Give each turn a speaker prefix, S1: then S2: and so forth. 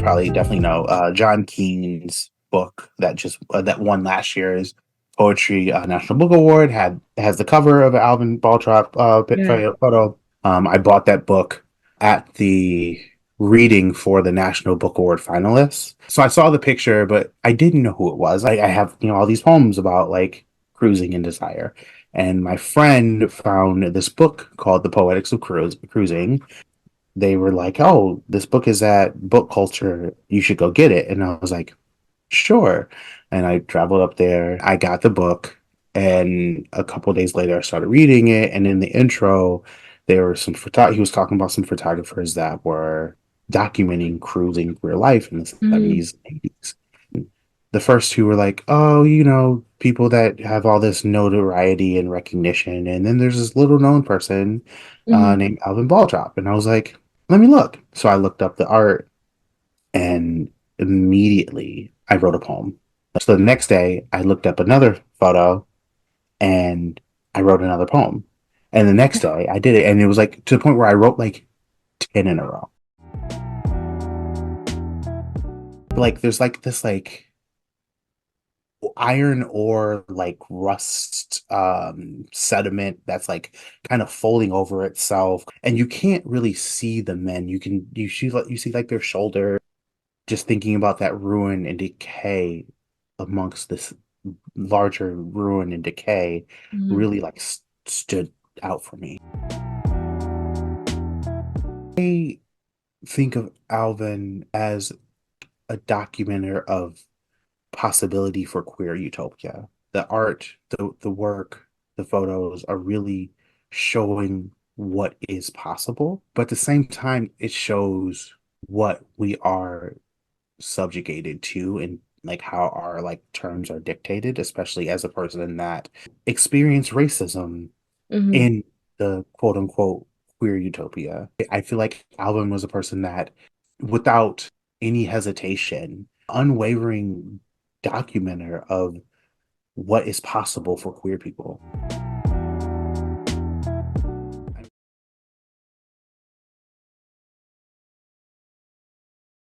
S1: probably definitely know John Keene's book that won last year's Poetry National Book Award has the cover of Alvin Baltrop
S2: Yeah.
S1: photo. I bought that book at the reading for the National Book Award finalists. So I saw the picture, but I didn't know who it was. I have, all these poems about like cruising and desire. And my friend found this book called The Poetics of Cruising. They were like, "Oh, this book is at Book Culture. You should go get it." And I was like, "Sure." And I traveled up there. I got the book, and a couple of days later, I started reading it. And in the intro, there were he was talking about some photographers that were documenting cruising real life in the
S2: Mm-hmm.
S1: 70s and 80s. The first two were like, "Oh, people that have all this notoriety and recognition." And then there's this little known person
S2: Mm-hmm.
S1: named Alvin Baldrop. And I was like, let me look. So I looked up the art, and immediately I wrote a poem. So the next day, I looked up another photo and I wrote another poem. And the next day, I did it. And it was like to the point where I wrote like 10 in a row. Like, there's like this, like, iron ore, like rust sediment that's like kind of folding over itself, and you can't really see the men. You see like their shoulder. Just thinking about that ruin and decay amongst this larger ruin and decay
S2: Mm-hmm.
S1: really like stood out for me. I think of Alvin as a documenter of possibility for queer utopia. The art, the work, the photos are really showing what is possible, but at the same time, it shows what we are subjugated to, and like how our like terms are dictated, especially as a person that experienced racism
S2: Mm-hmm.
S1: in the quote unquote queer utopia. I feel like Alvin was a person that, without any hesitation, unwavering documenter of what is possible for queer people.